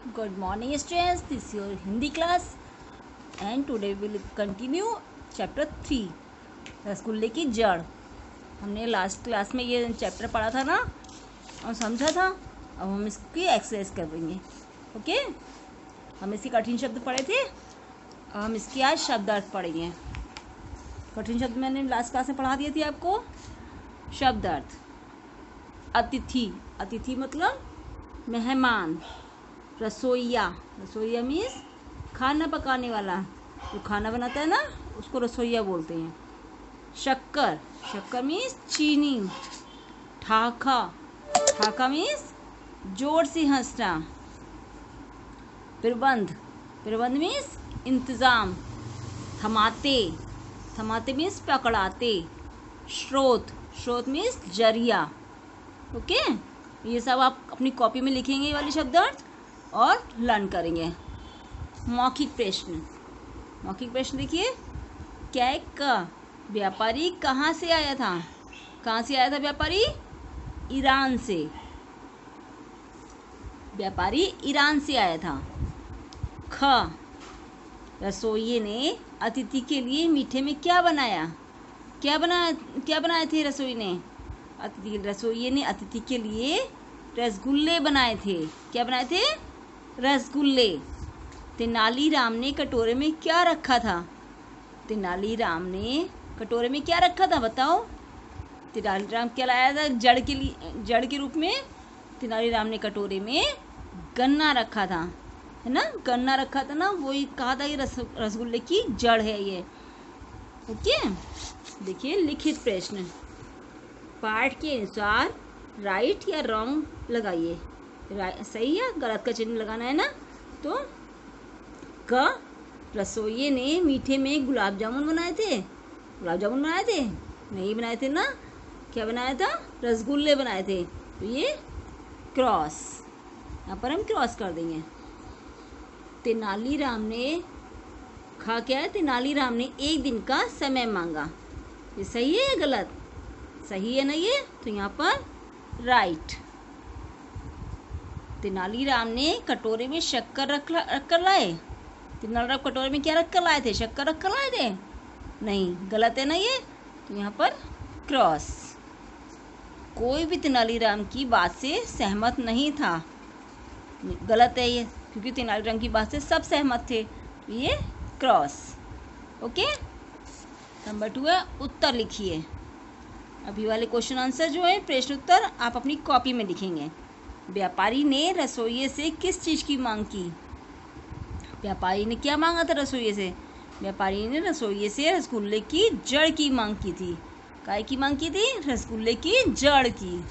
Good morning students, this is your Hindi class and today we will continue chapter 3 रसगुल्ले की जड़। हमने last class में ये चैप्टर पढ़ा था ना और समझा था। अब हम इसकी एक्सरसाइज करेंगे। ओके, हम इसके कठिन शब्द पढ़े थे, अब हम इसकी आज शब्दार्थ पढ़ेंगे। कठिन शब्द मैंने लास्ट क्लास में पढ़ा दिए थे आपको। शब्दार्थ: अतिथि, अतिथि मतलब मेहमान। रसोइया, रसोइया मीन्स खाना पकाने वाला, जो खाना बनाता है ना उसको रसोइया बोलते हैं। शक्कर, शक्कर मीन्स चीनी। ठाका, ठाका मीन्स जोर से हंसना। प्रबंध, प्रबंध मीन्स इंतज़ाम। थमाते, थमाते मीन्स पकड़ाते। स्रोत, स्रोत मीन्स जरिया। ओके, ये सब आप अपनी कॉपी में लिखेंगे ये वाले शब्दार्थ और लर्न करेंगे। मौखिक प्रश्न, मौखिक प्रश्न देखिए। क्या का व्यापारी कहाँ से आया था? कहाँ से आया था व्यापारी? ईरान से। व्यापारी ईरान से आया था। ख, रसोइये ने अतिथि के लिए मीठे में क्या बनाया? क्या बनाए थे रसोई ने? रसोइये ने अतिथि के लिए रसगुल्ले बनाए थे। क्या बनाए थे? रसगुल्ले। तेनालीराम ने कटोरे में क्या रखा था? तेनालीराम ने कटोरे में क्या रखा था बताओ? तेनालीराम क्या लाया था जड़ के लिए? जड़ के रूप में तेनालीराम ने कटोरे में गन्ना रखा था, है ना? गन्ना रखा था ना, वही कहा था ये रसगुल्ले की जड़ है ये। ओके, देखिए लिखित प्रश्न। पाठ के अनुसार राइट या रॉन्ग लगाइए। सही या गलत का चिन्ह लगाना है ना। तो क, रसोइये ने मीठे में गुलाब जामुन बनाए थे। गुलाब जामुन बनाए थे? नहीं बनाए थे ना। क्या बनाया था? रसगुल्ले बनाए थे। तो ये क्रॉस, यहाँ पर हम क्रॉस कर देंगे। तेनालीराम ने खा क्या है? तेनालीराम ने एक दिन का समय मांगा। ये सही है या गलत? सही है ना ये, तो यहाँ पर राइट। तेनालीराम ने कटोरे में शक्कर रख कर लाए। तेनालीराम कटोरे में क्या रख कर लाए थे? शक्कर रख कर लाए थे? नहीं, गलत है ना ये, तो यहाँ पर क्रॉस। कोई भी तेनालीराम की बात से सहमत नहीं था। गलत है ये, क्योंकि तेनालीराम की बात से सब सहमत थे, तो ये क्रॉस। ओके, नंबर 2 है उत्तर लिखिए। अभी वाले क्वेश्चन आंसर जो है प्रश्न उत्तर आप अपनी कॉपी में लिखेंगे। व्यापारी ने रसोइये से किस चीज़ की मांग की? व्यापारी ने क्या मांगा था रसोइये से? व्यापारी ने रसोइये से रसगुल्ले की जड़ की मांग की थी। काय की मांग की थी? रसगुल्ले की जड़ की।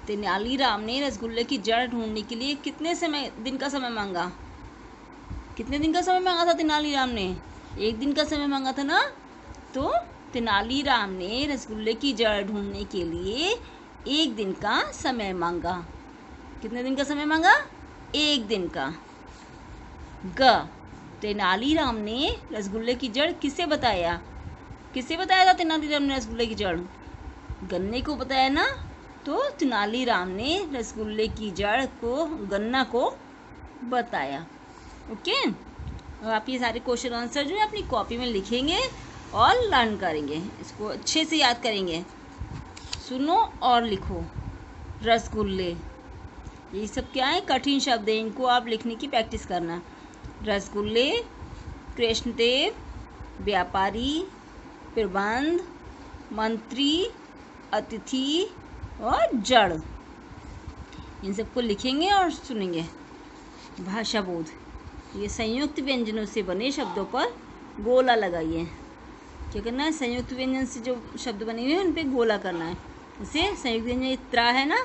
तेनालीराम ने रसगुल्ले की जड़ ढूंढने के लिए कितने दिन का समय मांगा? कितने दिन का समय मांगा था तेनालीराम ने? एक दिन का समय मांगा था ना। तो तेनालीराम ने रसगुल्ले की जड़ ढूंढने के लिए एक दिन का समय मांगा। कितने दिन का समय मांगा? एक दिन का। ग, तेनालीराम ने रसगुल्ले की जड़ किसे बताया? किसे बताया था तेनालीराम ने रसगुल्ले की जड़? गन्ने को बताया ना। तो तेनालीराम ने रसगुल्ले की जड़ को, गन्ना को बताया। ओके, अब आप ये सारे क्वेश्चन आंसर जो है अपनी कॉपी में लिखेंगे और लर्न करेंगे। इसको अच्छे से याद करेंगे। सुनो और लिखो। रसगुल्ले, ये सब क्या है? कठिन शब्द है, इनको आप लिखने की प्रैक्टिस करना। रसगुल्ले, कृष्णदेव, व्यापारी, प्रबंध, मंत्री, अतिथि और जड़, इन सबको लिखेंगे और सुनेंगे। भाषा बोध, ये संयुक्त व्यंजनों से बने शब्दों पर गोला लगाइए। क्या करना है? संयुक्त व्यंजन से जो शब्द बने हुए हैं उन पे गोला करना है। जैसे संयुक्त व्यंजन त्रा है ना,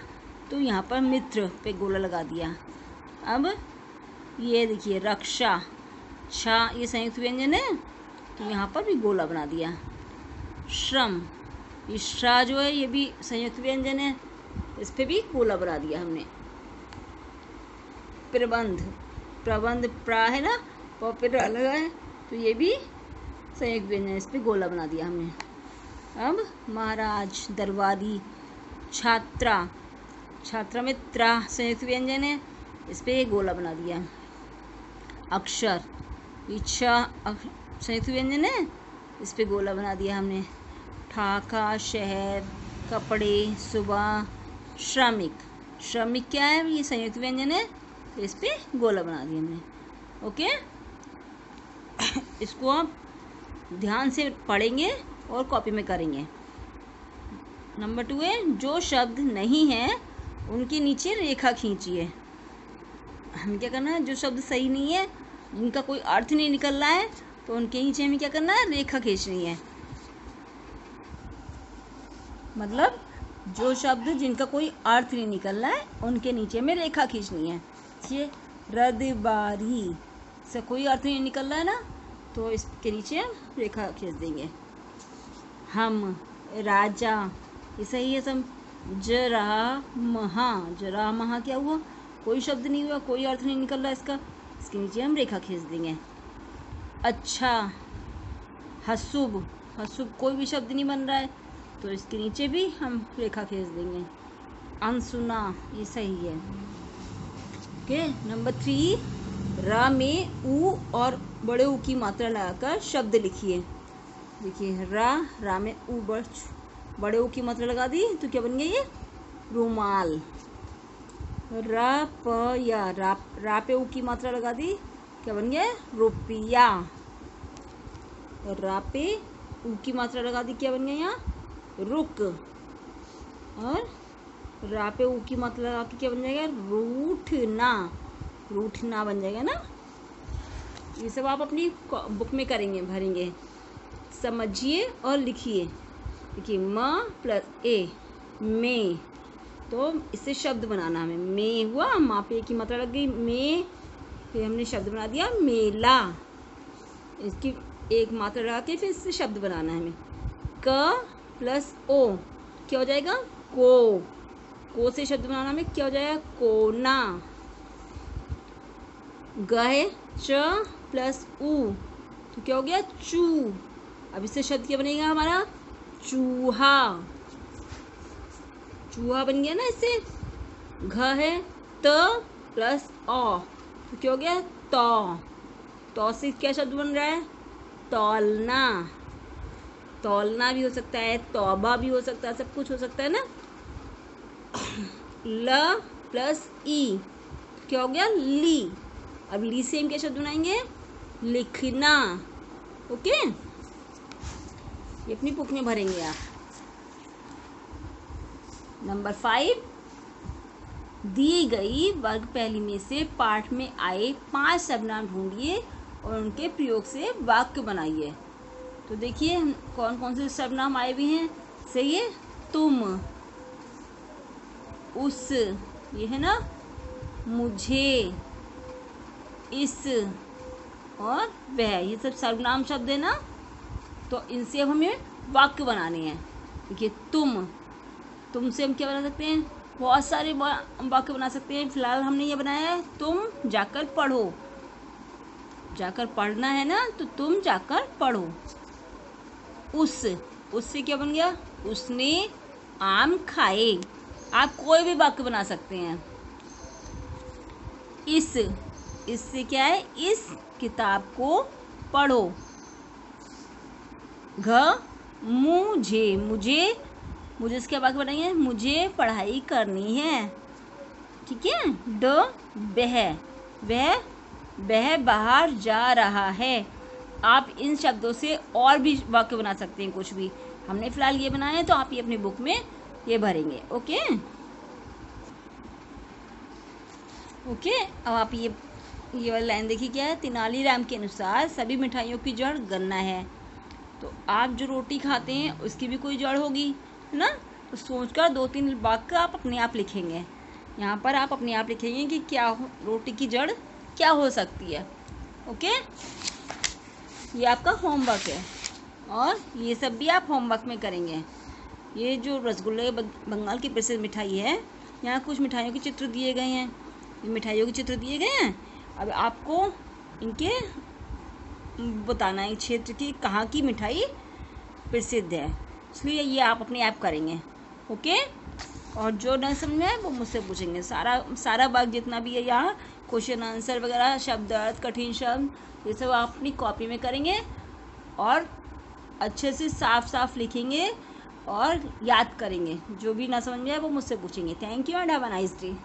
तो यहाँ पर मित्र पे गोला लगा दिया। अब ये देखिए रक्षा, छा, ये संयुक्त व्यंजन है, तो यहाँ पर भी गोला बना दिया। श्रम, ये श्रा जो है ये भी संयुक्त व्यंजन है, इस पे भी गोला बना दिया हमने। प्रबंध, प्रबंध प्रा है ना, प पे लगा है, तो ये भी संयुक्त व्यंजन, इस पे गोला बना दिया हमने। अब महाराज, दरबारी, छात्रा, छात्रा में त्रा संयुक्त व्यंजन है, इस पे गोला बना दिया। अक्षर इच्छा संयुक्त व्यंजन है, इस पे गोला बना दिया हमने। ठाका शहर, कपड़े, सुबह, श्रमिक। श्रमिक क्या है, ये संयुक्त व्यंजन है, तो इस पे गोला बना दिया हमने। ओके, इसको आप ध्यान से पढ़ेंगे और कॉपी में करेंगे। नंबर 2 है, जो शब्द नहीं है उनके नीचे रेखा खींचिए। हमें क्या करना है, जो शब्द सही नहीं है, जिनका कोई अर्थ नहीं निकल रहा है, तो उनके नीचे हमें क्या करना है, रेखा खींचनी है। मतलब जो शब्द जिनका कोई अर्थ नहीं निकल रहा है, उनके नीचे में रेखा खींचनी है। ये रदबारी से कोई अर्थ नहीं निकल रहा है ना, तो इसके नीचे हम रेखा खींच देंगे। हम, राजा, ये सही है सब। जरा महा क्या हुआ, कोई शब्द नहीं हुआ, कोई अर्थ नहीं निकल रहा इसका, इसके नीचे हम रेखा खींच देंगे। अच्छा, हसुब, हसुब कोई भी शब्द नहीं बन रहा है, तो इसके नीचे भी हम रेखा खींच देंगे। अनसुना, ये सही है। ओके, नंबर 3, रा में ऊ और बड़े ऊ की मात्रा लगाकर शब्द लिखिए। देखिए, रा में ऊ बड़े ऊ की मात्रा लगा दी, तो क्या बन गया ये, रुमाल। रा पे ऊ की मात्रा लगा दी, क्या बन गया, रुपया। रा पे ऊ की मात्रा लगा दी, क्या बन गया यहाँ, रुक। और रा पे ऊ की मात्रा लगा के क्या बन जाएगा, रूठना। रूठना बन जाएगा ना। ये सब आप अपनी बुक में करेंगे, भरेंगे। समझिए और लिखिए। देखिए, म प्लस ए, में, तो इससे शब्द बनाना हमें। में हुआ, माँ पे की मात्रा लग गई, में, फिर हमने शब्द बना दिया मेला। इसकी एक मात्रा लगा के फिर इससे शब्द बनाना है हमें। क प्लस ओ क्या हो जाएगा, को से शब्द बनाना में क्या हो जाएगा, कोना। ग है, च प्लस ऊ, तो क्या हो गया, चू। अब इससे शब्द क्या बनेगा हमारा, चूहा। चूहा बन गया ना इससे। घ है, त प्लस औ, तो क्या हो गया, तो से क्या शब्द बन रहा है, तौलना। तौलना भी हो सकता है, तौबा भी हो सकता है, सब कुछ हो सकता है ना। ल प्लस ई, क्या हो गया, ली। अब ली से हम क्या शब्द बनाएंगे, लिखना। ओके, ये अपनी बुक में भरेंगे आप। नंबर 5, दी गई वर्ग पहली में से पाठ में आए 5 सर्वनाम ढूंढिए और उनके प्रयोग से वाक्य बनाइए। तो देखिए हम कौन कौन से सर्वनाम आए भी हैं। सही है, तुम, उस, ये है ना, मुझे, इस और वह, ये सब सर्वनाम शब्द है ना। तो इनसे अब हमें वाक्य बनाने हैं। देखिए, तुम से हम क्या बना सकते हैं, बहुत सारे वाक्य बना सकते हैं। फिलहाल हमने ये बनाया है, तुम जाकर पढ़ो। जाकर पढ़ना है ना, तो तुम जाकर पढ़ो। उससे क्या बन गया, उसने आम खाए। आप कोई भी वाक्य बना सकते हैं। इससे क्या है, इस किताब को पढ़ो। मुझे इसके वाक्य बनाएंगे, मुझे पढ़ाई करनी है। ठीक है। वह बाहर जा रहा है। आप इन शब्दों से और भी वाक्य बना सकते हैं, कुछ भी। हमने फिलहाल ये बनाए हैं, तो आप ये अपनी बुक में ये भरेंगे। ओके, अब आप ये वाली लाइन देखिए, क्या है, तेनालीराम के अनुसार सभी मिठाइयों की जड़ गन्ना है। तो आप जो रोटी खाते हैं उसकी भी कोई जड़ होगी, है ना। तो सोचकर 2-3 वाक्य आप अपने आप लिखेंगे। यहाँ पर आप अपने आप लिखेंगे कि क्या रोटी की जड़ क्या हो सकती है। ओके, ये आपका होमवर्क है और ये सब भी आप होमवर्क में करेंगे। ये जो रसगुल्ले बंगाल की प्रसिद्ध मिठाई है, यहाँ कुछ मिठाइयों के चित्र दिए गए हैं। ये मिठाइयों के चित्र दिए गए हैं। अब आपको इनके बताना है क्षेत्र की कहाँ की मिठाई प्रसिद्ध है, इसलिए ये आप अपने आप करेंगे। ओके, और जो न समझ में आए वो मुझसे पूछेंगे। सारा भाग जितना भी है यहाँ क्वेश्चन आंसर वगैरह, शब्द अर्थ, कठिन शब्द, ये सब आप अपनी कॉपी में करेंगे और अच्छे से साफ साफ लिखेंगे और याद करेंगे। जो भी ना समझ में आए वो मुझसे पूछेंगे। Thank you and have a nice day.